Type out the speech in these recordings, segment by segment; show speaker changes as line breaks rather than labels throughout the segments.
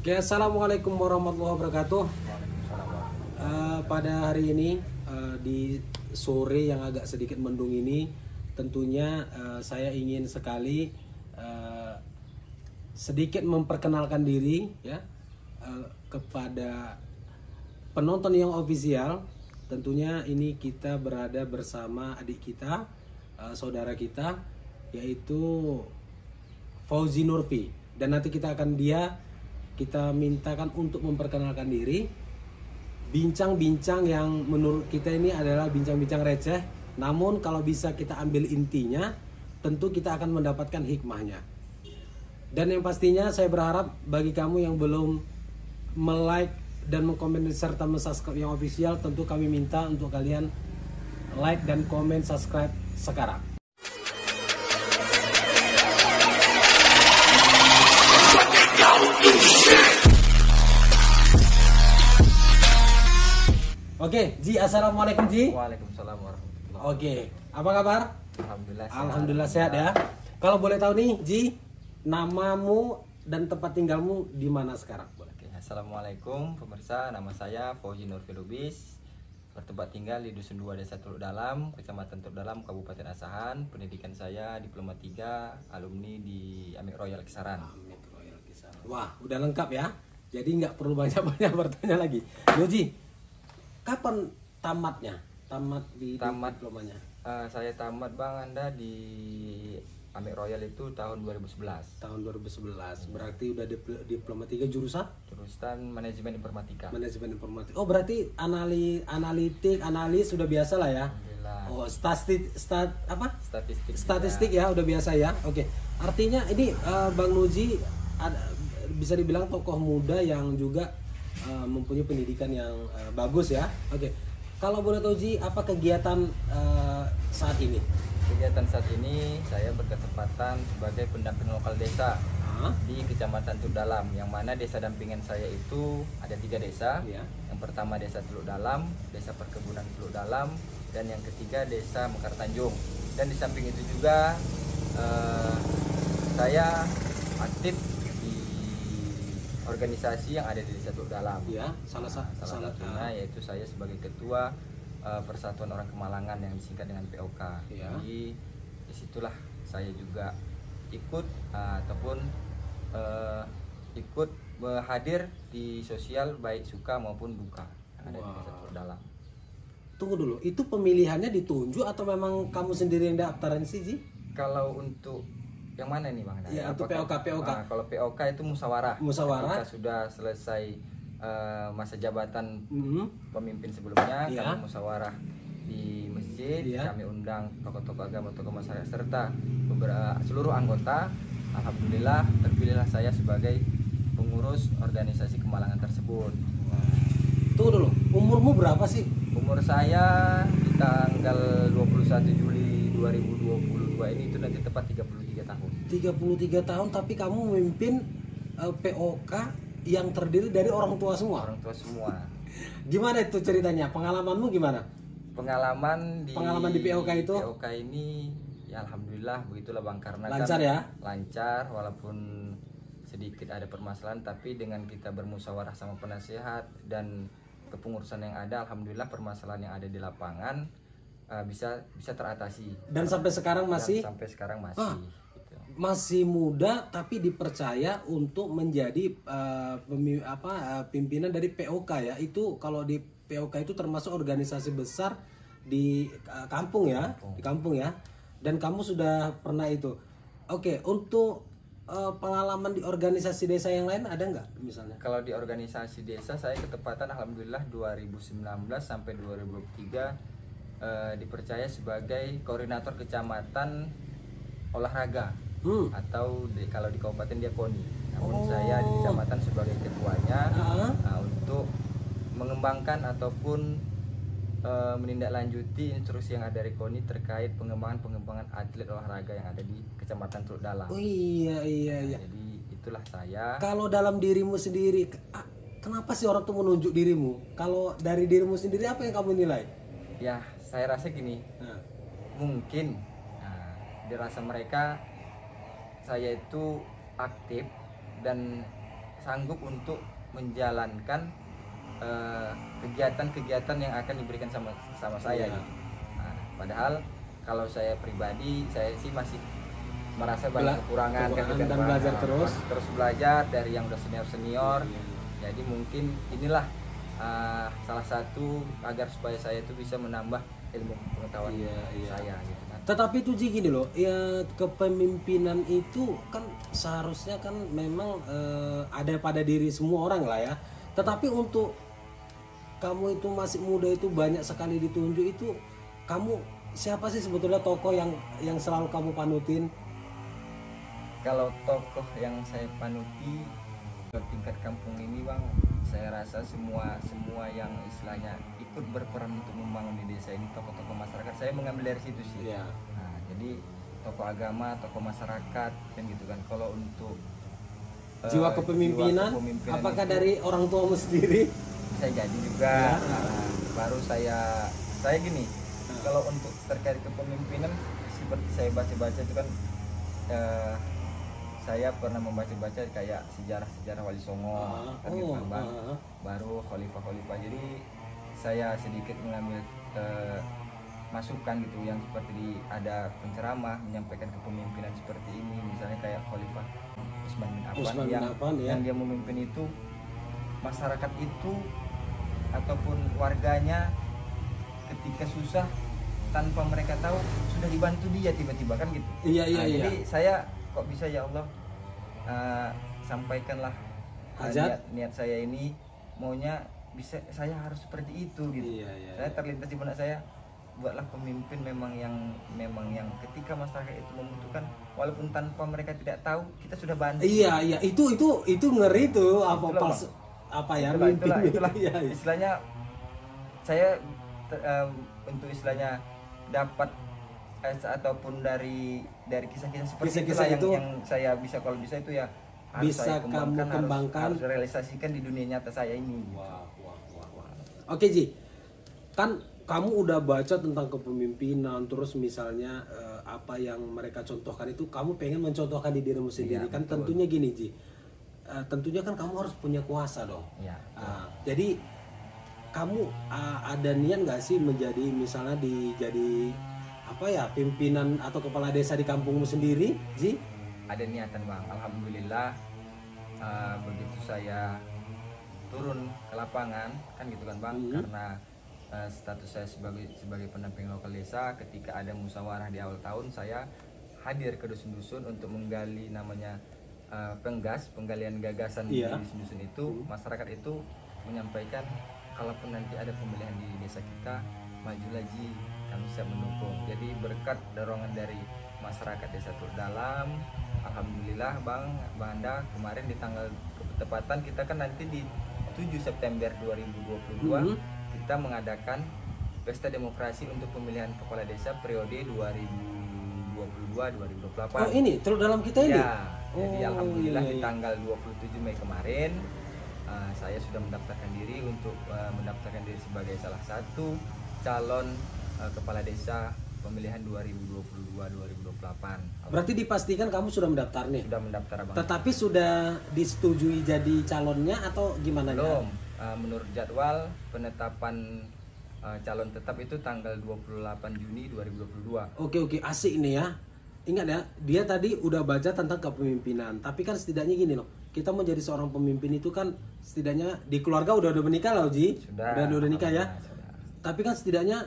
Oke, assalamualaikum warahmatullahi wabarakatuh. Pada hari ini di sore yang agak sedikit mendung ini, tentunya saya ingin sekali sedikit memperkenalkan diri ya kepada penonton yang ofisial. Tentunya ini kita berada bersama adik kita, saudara kita, yaitu Fauzi Nurfi. Dan nanti kita mintakan untuk memperkenalkan diri. Bincang-bincang yang menurut kita ini adalah bincang-bincang receh, namun kalau bisa kita ambil intinya, tentu kita akan mendapatkan hikmahnya. Dan yang pastinya saya berharap bagi kamu yang belum like dan mengkomen serta subscribe yang official, tentu kami minta untuk kalian like dan komen subscribe sekarang. Oke, Ji, assalamualaikum Ji.
Waalaikumsalam warahmatullahi.
Oke, apa kabar?
Alhamdulillah.
Alhamdulillah sehat ya. Kalau boleh tahu nih, Ji, namamu dan tempat tinggalmu di mana sekarang?
Oke, assalamualaikum pemirsa, nama saya Fauzi Nurfi Lubis, bertempat tinggal di Dusun 2 Desa Teluk Dalam, Kecamatan Teluk Dalam, Kabupaten Asahan. Pendidikan saya Diploma 3, alumni di Amik Royal Kisaran.
Amik Royal Kisaran. Wah, udah lengkap ya. Jadi nggak perlu banyak-banyak bertanya lagi. Yoji, kapan tamatnya? Tamat diplomanya?
Saya tamat Bang Anda di Amik Royal itu tahun 2011.
Tahun 2011. Berarti udah diploma 3 jurusan?
Jurusan Manajemen Informatika.
Manajemen Informatika. Oh, berarti analis sudah biasa lah ya.
Alhamdulillah.
Oh, statistik
juga.
ya, udah biasa ya. Oke. Artinya ini Bang Nuji bisa dibilang tokoh muda yang juga mempunyai pendidikan yang bagus ya. Oke. Kalau boleh tahu Ji, apa kegiatan saat ini?
Kegiatan saat ini saya berketepatan sebagai pendamping lokal desa di Kecamatan Teluk Dalam, yang mana desa dampingan saya itu ada 3 desa.
Ya.
Yang pertama Desa Teluk Dalam, Desa Perkebunan Teluk Dalam, dan yang ketiga Desa Mekar Tanjung. Dan di samping itu juga saya aktif di organisasi yang ada di Desa Teluk Dalam.
Ya, salah
satunya yaitu saya sebagai ketua Persatuan Orang Kemalangan yang disingkat dengan POK.
Ya.
Jadi disitulah saya juga ikut ataupun ikut hadir di sosial baik suka maupun duka yang ada di Desa Teluk Dalam.
Tunggu dulu, itu pemilihannya ditunjuk atau memang kamu sendiri yang daftarin sih Ji?
Kalau untuk yang mana nih Bang?
Ya, untuk POK.
Kalau POK itu musyawarah.
Musyawarah.
Ketika sudah selesai masa jabatan pemimpin sebelumnya,
Ya.
kami musyawarah di masjid.
Ya.
Kami undang tokoh-tokoh agama, tokoh masyarakat serta seluruh anggota. Alhamdulillah terpilihlah saya sebagai pengurus organisasi Kemalangan tersebut.
Tunggu dulu, umurmu berapa sih?
Umur saya di tanggal 21 Juli 2022 ini itu nanti tepat 33 tahun.
33 tahun tapi kamu memimpin POK yang terdiri dari orang tua semua?
Orang tua semua.
Gimana itu ceritanya? Pengalamanmu gimana?
Pengalaman
di POK itu?
POK ini ya alhamdulillah begitulah Bang, karena
Lancar
kan
ya?
lancar walaupun sedikit ada permasalahan, tapi dengan kita bermusyawarah sama penasehat dan kepengurusan yang ada, alhamdulillah permasalahan yang ada di lapangan bisa teratasi.
Dan sampai sekarang masih?
Dan sampai sekarang masih. Gitu.
Masih muda tapi dipercaya untuk menjadi pimpinan dari POK ya. Itu kalau di POK itu termasuk organisasi besar di kampung ya, di kampung ya. Dan kamu sudah pernah itu. Oke, untuk pengalaman di organisasi desa yang lain ada nggak misalnya?
Kalau di organisasi desa saya ketepatan alhamdulillah 2019 sampai 2023 dipercaya sebagai koordinator kecamatan olahraga atau kalau di kabupaten dia KONI. Namun saya di kecamatan sebagai ketuanya untuk mengembangkan ataupun menindaklanjuti instruksi yang ada dari KONI terkait pengembangan atlet olahraga yang ada di Kecamatan Teluk Dalam.
Oh iya.
Jadi itulah saya.
Kalau dalam dirimu sendiri, kenapa sih orang tuh menunjuk dirimu? Kalau dari dirimu sendiri apa yang kamu nilai?
Ya saya rasa gini, mungkin dirasa mereka saya itu aktif dan sanggup untuk menjalankan kegiatan-kegiatan yang akan diberikan sama saya gitu. Nah, padahal kalau saya pribadi, saya sih masih merasa banyak kekurangan kan,
dan belajar
terus belajar dari yang udah senior. Jadi mungkin inilah salah satu agar supaya saya itu bisa menambah ilmu pengetahuan saya gitu kan.
Tetapi itu Ji gini loh, ya kepemimpinan itu kan seharusnya kan memang ada pada diri semua orang lah ya. Tetapi untuk kamu itu masih muda itu banyak sekali ditunjuk itu, kamu siapa sih sebetulnya tokoh yang selalu kamu panutin?
Kalau tokoh yang saya panuti tingkat kampung ini Bang, saya rasa semua yang istilahnya ikut berperan untuk membangun di desa ini tokoh-tokoh masyarakat, saya mengambil dari situ sih. Nah, jadi tokoh agama, tokoh masyarakat kan gitu kan. Kalau untuk
jiwa kepemimpinan apakah itu, dari orang tuamu sendiri?
Bisa jadi juga. Nah, baru saya gini, kalau untuk terkait kepemimpinan seperti saya baca-baca itu kan saya pernah membaca-baca kayak sejarah Wali Songo, baru khalifah-khalifah. Jadi saya sedikit mengambil masukan gitu yang seperti ada penceramah menyampaikan kepemimpinan seperti ini, misalnya kayak Khalifah Utsman bin Affan yang dia memimpin itu masyarakat itu ataupun warganya ketika susah tanpa mereka tahu sudah dibantu dia tiba-tiba kan gitu. Jadi saya kok bisa ya Allah sampaikanlah niat saya ini, maunya bisa saya harus seperti itu gitu. Saya terlintas di benak saya, buatlah pemimpin memang yang ketika masyarakat itu membutuhkan walaupun tanpa mereka tidak tahu kita sudah bantu.
Itu ngeri tuh
itulah istilahnya saya untuk istilahnya dapat ataupun dari kisah-kisah seperti itu yang saya bisa, kalau bisa itu ya harus
bisa
saya
kembangkan,
harus realisasikan di dunia nyata saya ini.
Oke Ji, kan kamu udah baca tentang kepemimpinan, terus misalnya apa yang mereka contohkan itu kamu pengen mencontohkan di dirimu sendiri. Kan betul. Tentunya gini Ji, tentunya kan kamu harus punya kuasa dong. Jadi kamu ada niat nggak sih menjadi misalnya jadi pimpinan atau kepala desa di kampungmu sendiri, Ji?
Ada niatan Bang, alhamdulillah. Begitu saya turun ke lapangan kan gitu kan Bang, karena status saya sebagai pendamping lokal desa, ketika ada musyawarah di awal tahun saya hadir ke dusun-dusun untuk menggali namanya penggalian gagasan di dusun-dusun itu. Masyarakat itu menyampaikan kalaupun nanti ada pemilihan di desa kita, majulah Ji, kami siap mendukung. Jadi berkat dorongan dari masyarakat desa Turdalam, alhamdulillah Bang Anda, kemarin di tanggal ketepatan kita kan nanti di 7 September 2022 kita mengadakan pesta demokrasi untuk pemilihan kepala desa periode 2022-2028.
Oh ini Turdalam kita ini?
Jadi alhamdulillah di tanggal 27 Mei kemarin saya sudah mendaftarkan diri untuk mendaftarkan diri sebagai salah satu calon kepala desa pemilihan 2022-2028.
Berarti dipastikan kamu sudah mendaftar nih?
Sudah mendaftar Abang.
Tetapi sudah disetujui jadi calonnya atau gimana?
Belum. Menurut jadwal penetapan calon tetap itu tanggal 28 Juni 2022.
Oke, asik nih ya. Ingat ya, dia tadi udah baca tentang kepemimpinan. Tapi kan setidaknya gini loh, kita menjadi seorang pemimpin itu kan setidaknya di keluarga udah menikah loh Ji. Udah nikah ya. Sudah. Tapi kan setidaknya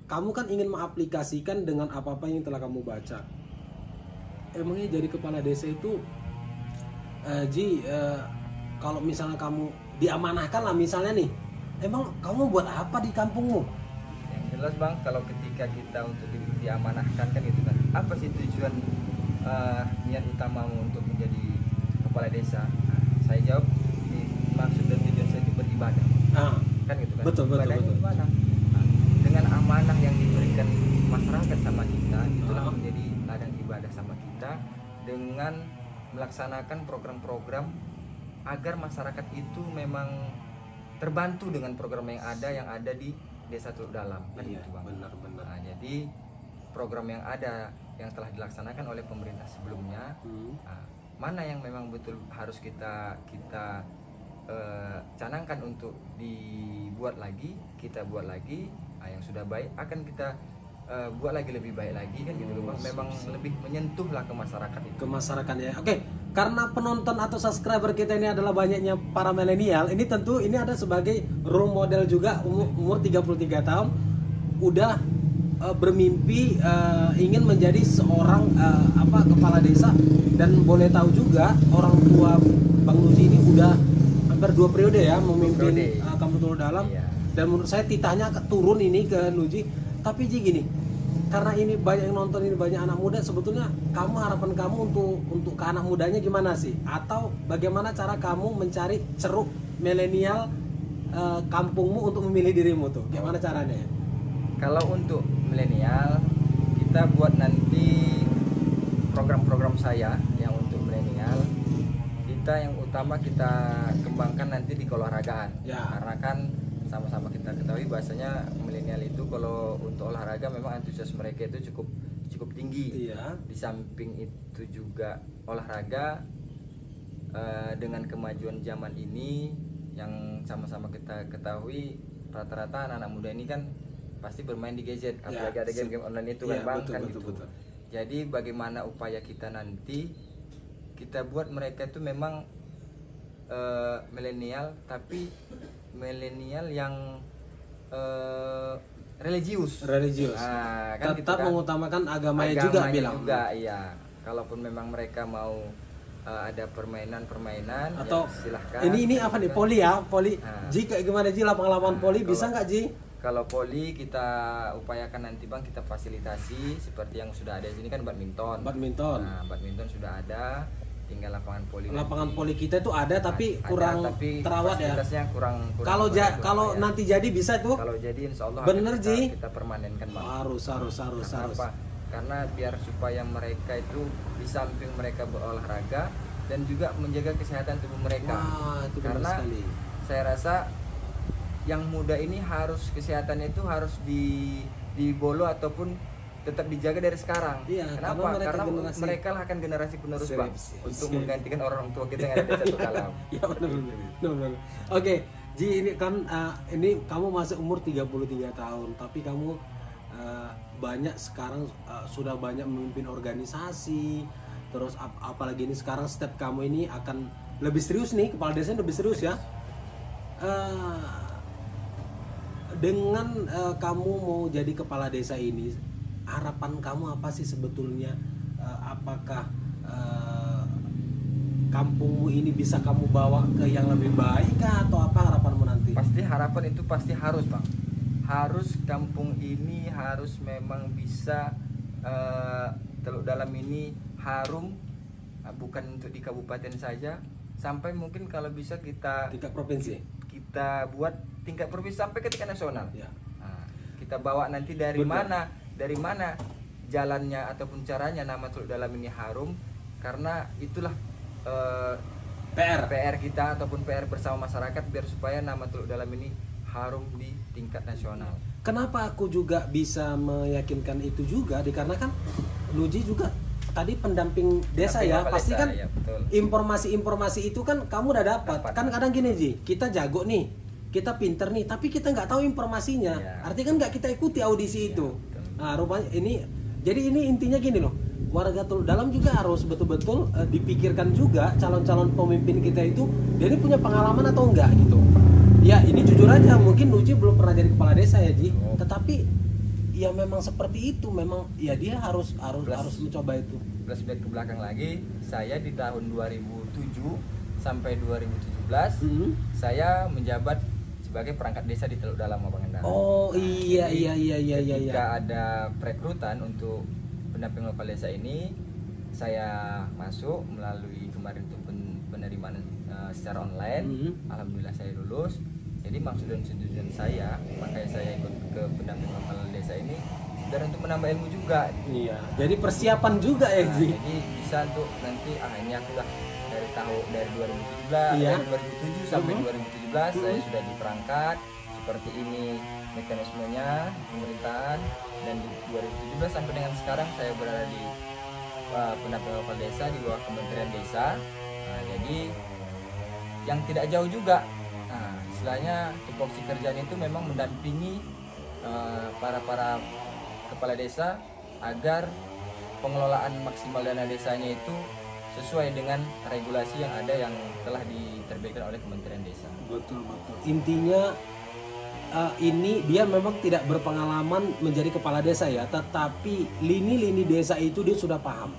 kamu kan ingin mengaplikasikan dengan apa-apa yang telah kamu baca. Emangnya jadi kepala desa itu Ji, kalau misalnya kamu diamanahkan lah misalnya nih, emang kamu buat apa di kampungmu?
Yang jelas Bang, kalau ketika kita untuk diamanahkan kan gitu kan, apa sih tujuan niat utamamu untuk menjadi kepala desa? Saya jawab, maksud dan tujuan saya itu beribadah. Kan gitu kan.
Betul.
Nah, dengan amanah yang diberikan masyarakat sama kita, itulah menjadi ladang ibadah sama kita, dengan melaksanakan program-program agar masyarakat itu memang terbantu dengan program yang ada di desa Turdalam.
Benar.
Nah, jadi program yang ada yang telah dilaksanakan oleh pemerintah sebelumnya, mana yang memang betul harus kita canangkan untuk dibuat lagi, kita buat lagi. Nah, yang sudah baik akan kita buat lagi lebih baik lagi kan gitu loh Bang. Memang lebih menyentuh lah ke masyarakat itu.
Ke masyarakat ya. Oke, karena penonton atau subscriber kita ini adalah banyaknya para milenial, ini tentu ini ada sebagai role model juga, umur 33 tahun udah bermimpi ingin menjadi seorang kepala desa, dan boleh tahu juga orang tua Bang Nuji ini udah hampir 2 periode ya memimpin Kampung Teluk Dalam.
Iya.
Dan menurut saya titahnya turun ini ke Nuji. Tapi Ji gini, karena ini banyak yang nonton, ini banyak anak muda, sebetulnya harapan kamu untuk ke anak mudanya gimana sih? Atau bagaimana cara kamu mencari ceruk milenial kampungmu untuk memilih dirimu tuh? Gimana caranya?
Kalau untuk milenial, kita buat nanti program-program saya yang untuk milenial, kita yang utama kita kembangkan nanti di keolahragaan.
Ya.
Karena kan sama-sama kita ketahui bahasanya milenial itu kalau untuk olahraga memang antusias mereka itu cukup tinggi.
Iya.
Di samping itu juga olahraga dengan kemajuan zaman ini yang sama-sama kita ketahui, rata-rata anak-anak muda ini kan pasti bermain di gadget, apalagi ada game-game online itu kan
ya,
Bang,
betul,
kan
betul,
gitu.
betul.
Jadi bagaimana upaya kita nanti kita buat mereka itu memang milenial, tapi milenial yang religius. Nah, kan
Tetap
gitu kan.
mengutamakan agamanya juga bilang.
Juga, iya. Kalaupun memang mereka mau ada permainan
Atau
ya silahkan.
Ini apa nih, poli ya? Poli.
Nah.
Jika gimana Ji, lapangan poli bisa nggak Ji?
Kalau poli kita upayakan nanti Bang, kita fasilitasi seperti yang sudah ada di sini kan badminton. Nah, badminton sudah ada, tinggal lapangan poli.
Lapangan poli kita itu ada tapi kurang
tapi
terawat ya.
fasilitasnya kurang
Kalau nanti jadi bisa tuh.
Kalau jadi insya Allah
bener
akan
Ji.
kita permanenkan Bang.
Harus.
Kenapa? Karena biar supaya mereka itu di samping mereka berolahraga dan juga menjaga kesehatan tubuh mereka.
Wah, itu benar
karena
sekali.
saya rasa yang muda ini harus kesehatannya itu harus dibolo ataupun tetap dijaga dari sekarang.
Iya,
Kenapa? Karena
generasi-
mereka lah akan generasi penerus Bang,
Siap.
untuk menggantikan orang tua kita yang ada di Teluk Dalam.
Iya benar. Oke, Ji, ini kan ini kamu masih umur 33 tahun, tapi kamu banyak sekarang sudah banyak memimpin organisasi. Terus apalagi ini sekarang step kamu ini akan lebih serius nih, kepala desanya lebih serius ya. Dengan kamu mau jadi kepala desa ini, harapan kamu apa sih sebetulnya? Apakah kampungmu ini bisa kamu bawa ke yang lebih baik kah, atau apa harapanmu nanti?
Pasti harapan itu pasti harus Bang. Harus kampung ini harus memang bisa Teluk Dalam ini harum, bukan untuk di kabupaten saja, sampai mungkin kalau bisa kita
Tingkat provinsi.
Kita buat tingkat provinsi sampai ke tingkat nasional.
Ya.
Nah, kita bawa nanti dari
Benar.
mana jalannya ataupun caranya nama Teluk Dalam ini harum, karena itulah PR kita ataupun PR bersama masyarakat biar supaya nama Teluk Dalam ini harum di tingkat nasional.
Kenapa aku juga bisa meyakinkan itu juga dikarenakan Nuji juga tadi pendamping desa ya,
Pendamping
pasti
desa,
kan
ya, betul.
informasi-informasi itu kan kamu udah dapat. Kan kadang gini Ji, kita jago nih, kita pinter nih, tapi kita nggak tahu informasinya.
Ya.
Artinya kan nggak kita ikuti audisi itu.
betul.
Nah rupanya jadi ini intinya gini loh, warga Teluk Dalam juga harus betul-betul dipikirkan juga calon-calon pemimpin kita itu, dia ini punya pengalaman atau enggak gitu. Ya ini jujur aja, mungkin Nuji belum pernah jadi kepala desa ya Ji, tetapi ya memang seperti itu, memang ya dia harus mencoba itu.
Flashback ke belakang lagi, saya di tahun 2007 sampai 2017 saya menjabat sebagai perangkat desa di Teluk Dalam Abang Endang.
Oh iya.
Ketika ada perekrutan untuk pendamping lokal desa ini, saya masuk melalui kemarin itu penerimaan secara online. Alhamdulillah saya lulus. Jadi maksud dan tujuan saya, makanya saya ikut ke pendamping lokal desa ini dan untuk menambah ilmu juga.
Iya. Jadi persiapan juga ya Ji.
Jadi bisa untuk nanti ini aku lah dari 2017
Iya.
dari 2007 sampai 2017 saya sudah di perangkat seperti ini mekanismenya pemerintahan, dan di 2017 sampai dengan sekarang saya berada di pendamping kepala desa di bawah Kementerian Desa. Nah, jadi yang tidak jauh juga. Nah, istilahnya tupoksi kerjaan itu memang mendampingi para kepala desa agar pengelolaan maksimal dana desanya itu sesuai dengan regulasi yang ada yang telah diterbitkan oleh Kementerian Desa.
Betul. Intinya ini dia memang tidak berpengalaman menjadi kepala desa ya, tetapi lini-lini desa itu dia sudah paham.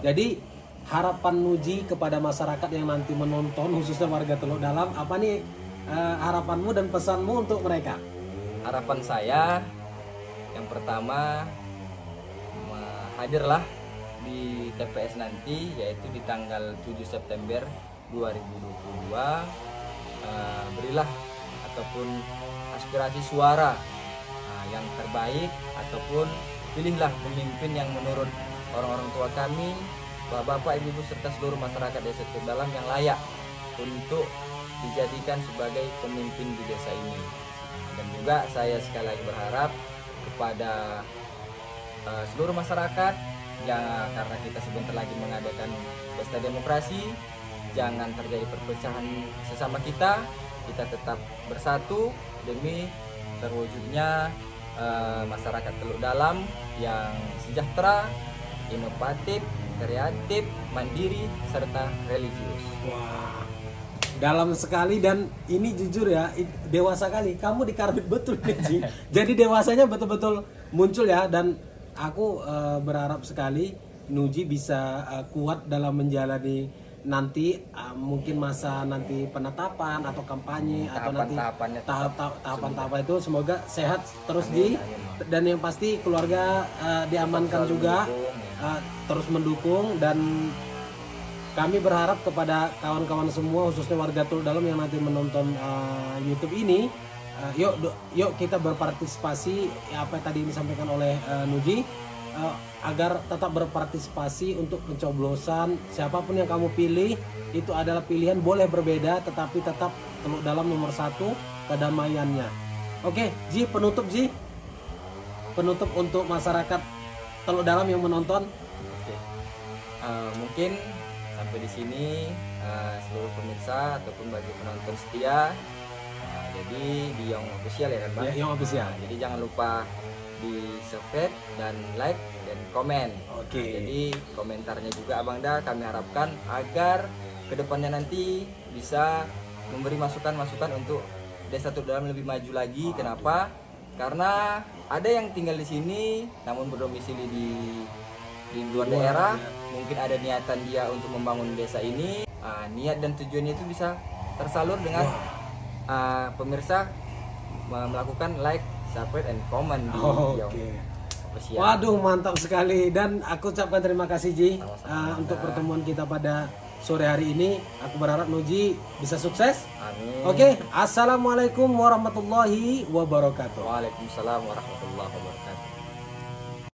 Jadi harapan Nuji kepada masyarakat yang nanti menonton, khususnya warga Teluk Dalam, apa nih harapanmu dan pesanmu untuk mereka?
Harapan saya yang pertama, hadirlah di TPS nanti, yaitu di tanggal 7 September 2022. Berilah ataupun aspirasi suara yang terbaik, ataupun pilihlah pemimpin yang menurut orang-orang tua kami, bapak, ibu, serta seluruh masyarakat desa Teluk Dalam yang layak untuk dijadikan sebagai pemimpin di desa ini. Dan juga saya sekali lagi berharap kepada seluruh masyarakat, jangan, karena kita sebentar lagi mengadakan pesta demokrasi, jangan terjadi perpecahan sesama kita tetap bersatu demi terwujudnya masyarakat Teluk Dalam yang sejahtera, inovatif, kreatif, mandiri, serta religius.
Wah, dalam sekali, dan ini jujur ya, dewasa kali. Kamu dikarbit betul nih, Ji. Jadi dewasanya betul-betul muncul ya, dan aku berharap sekali Nuji bisa kuat dalam menjalani nanti mungkin masa nanti penetapan atau kampanye atau nanti tahapan-tahapan itu. Semoga sehat terus, Ji, dan yang pasti keluarga diamankan juga, terus mendukung. Dan kami berharap kepada kawan-kawan semua, khususnya warga Teluk Dalam yang nanti menonton YouTube ini, yuk kita berpartisipasi apa yang tadi disampaikan oleh Nuji, agar tetap berpartisipasi untuk pencoblosan. Siapapun yang kamu pilih itu adalah pilihan, boleh berbeda tetapi tetap Teluk Dalam nomor 1 kedamaiannya. Oke, Ji, penutup untuk masyarakat Teluk Dalam yang menonton.
Oke. Mungkin sampai di sini seluruh pemirsa ataupun bagi penonton setia, jadi di Young Official ya kan Bang?
Young Official.
Jadi jangan lupa di subscribe dan like dan komen.
Oke.
Jadi komentarnya juga Abang Da kami harapkan agar kedepannya nanti bisa memberi masukan-masukan untuk desa Teluk Dalam lebih maju lagi. Kenapa? Karena ada yang tinggal di sini namun berdomisili di luar daerah. Mungkin ada niatan dia untuk membangun desa ini. Niat dan tujuannya itu bisa tersalur dengan pemirsa melakukan like, subscribe, and comment di video.
Waduh, mantap sekali, dan aku ucapkan terima kasih, Ji, untuk pertemuan kita pada sore hari ini. Aku berharap Nuji bisa sukses.
Amin.
Oke, assalamualaikum warahmatullahi wabarakatuh.
Waalaikumsalam warahmatullahi wabarakatuh.